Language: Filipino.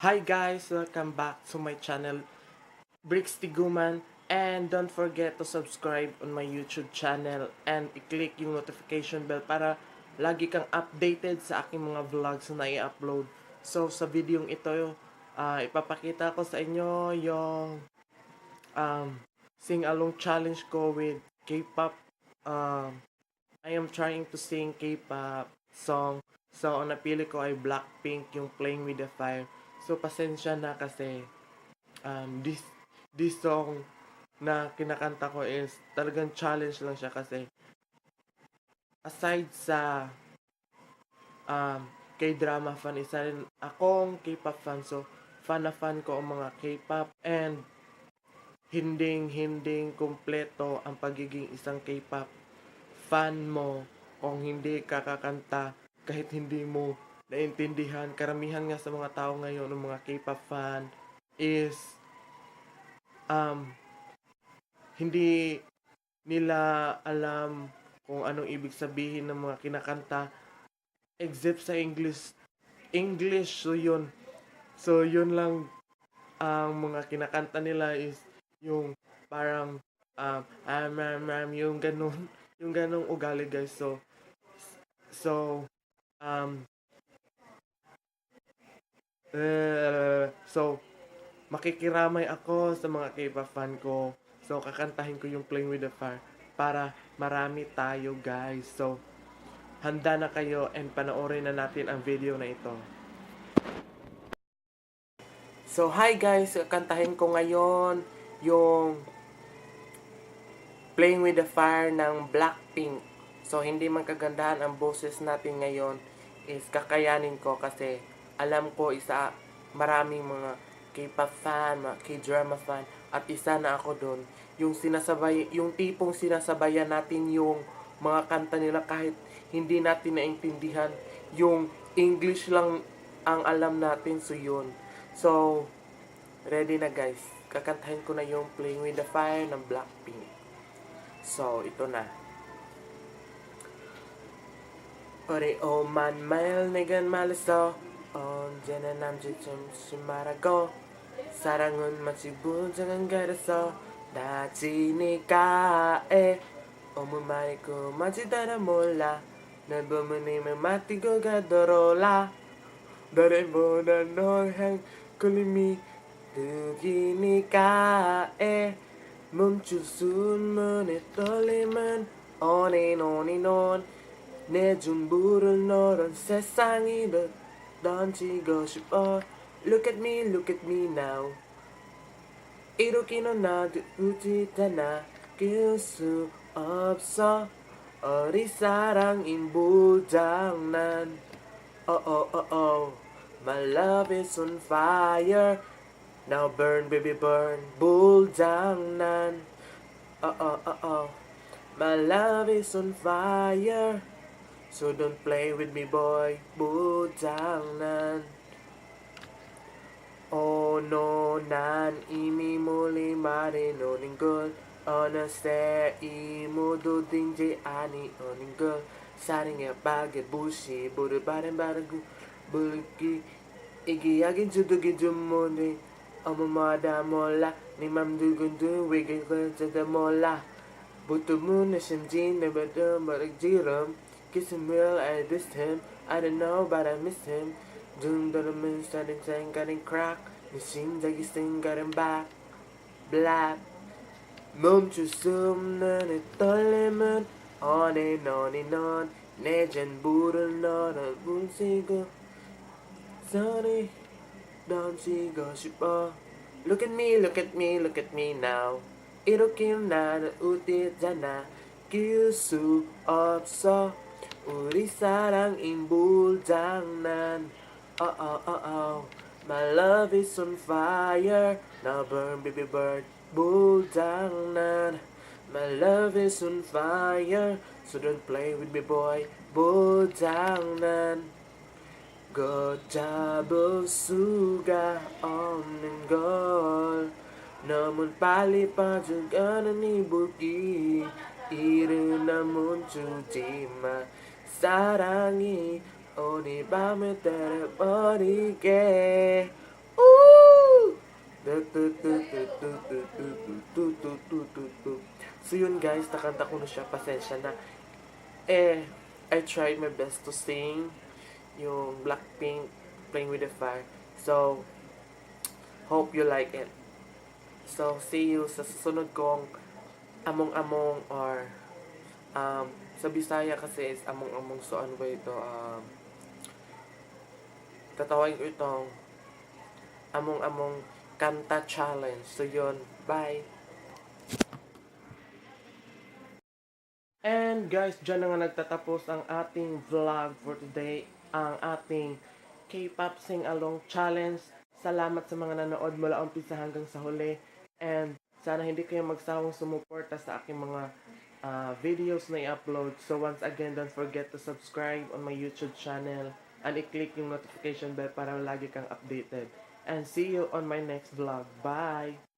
Hi guys, welcome back to my channel Bricks Tiguman, and don't forget to subscribe on my YouTube channel and i-click yung notification bell para lagi kang updated sa aking mga vlogs na i-upload. So sa video ito, ipapakita ko sa inyo yung um, sing-along challenge ko with K-pop. I am trying to sing K-pop song. So ang napili ko ay Blackpink, yung Playing with the Fire. So pasensya na kasi this song na kinakanta ko is talagang challenge lang siya kasi aside sa um, K-drama fan, isa rin akong K-pop fan. So fan na fan ko ang mga K-pop, and hinding kumpleto ang pagiging isang K-pop fan mo kung hindi kakakanta, kahit hindi mo naintindihan. Karamihan nga sa mga tao ngayon ng mga K-pop fan is um, hindi nila alam kung anong ibig sabihin ng mga kinakanta except sa English. So yun lang ang mga kinakanta nila is yung parang yung ganun yung ganung ugali, guys. So um uh, so makikiramay ako sa mga K-pop fan ko. So kakantahin ko yung Playing with the Fire para marami tayo, guys. So handa na kayo, and panoorin na natin ang video na ito. So hi guys, kantahin ko ngayon yung Playing with the Fire ng Blackpink. So hindi man kagandahan ang boses natin ngayon, is kakayanin ko kasi alam ko maraming mga K-pop fan, mga K-drama fan, at isa na ako doon. Yung tipong sinasabayan natin yung mga kanta nila kahit hindi natin naintindihan. Yung English lang ang alam natin, so yun. So, ready na guys. Kakantahin ko na yung Playing with the Fire ng Blackpink. So, ito na. Ori oman mail negan malaso 언제나 남주쯤 심말하고 사랑은 마치 부정한 거라서 다지니까 어머 말고 마치 따라 몰라 날 보면 힘을 맡기고 가더라 너래보다 너향 걸림이 느끼니까 멈출 순간의 떨림은 on and on and on 내 전부를 너란 세상이를 던지고 싶어. Look at me now. 이렇게 넌 나도 웃지잖아. 끼울 수 없어. 어리 사랑인 부장난. Oh oh oh oh. My love is on fire. Now burn baby burn. 부장난. Oh oh oh oh. My love is on fire. So don't play with me boy, 부장난. no, 난 이미 몰리 말해놓는 걸. 어느새 이 모두 딘지 아니오는 걸. 사랑의 박에 부시 불을 바람바르고 불기 이기야긴 주둥이 좀 모네. 어머마다 몰라 네 맘 두근두 왜게 걸쳐도 몰라. 부뚜문의 심지 내버려 머리지름. Kiss him real, I dissed him. I don't know, but I miss him. Doom the moon starting saying getting crack. The 심장이 생각은 back. Black. 멈출 수 없는 이 떨림은 on and on and on. 내 전부를 너를 부시고 소리 던지고 싶어. Look at me, look at me, look at me now. 이렇게 나를 웃기잖아. 끼울 수 없어. 우리 사랑인 불장난. Oh oh oh oh. My love is on fire. Now burn baby burn. 불장난. My love is on fire. So don't play with me boy. 불장난. 걷잡을 수가 없는 걸. 너무 빨리 빠져가는 이 불길. 이르나 멈추지마. 사랑이 오늘 밤에 때려버리게. So yun guys, nakanta ko na siya, pasensya na. I tried my best to sing yung Blackpink, Playing with the Fire. So, hope you like it. So, see you sa susunod kong among-among or sa Bisaya kasi is among-among, so ano ba ito? Tatawagin ko itong among-among kanta challenge. So yun, bye! And guys, dyan na nga nagtatapos ang ating vlog for today. Ang ating K-pop Sing Along Challenge. Salamat sa mga nanood mula umpisa hanggang sa huli. And sana hindi kayo magsawang sumuporta sa aking mga videos na i-upload. So once again, don't forget to subscribe on my YouTube channel and i-click yung notification bell para lagi kang updated. And see you on my next vlog. Bye!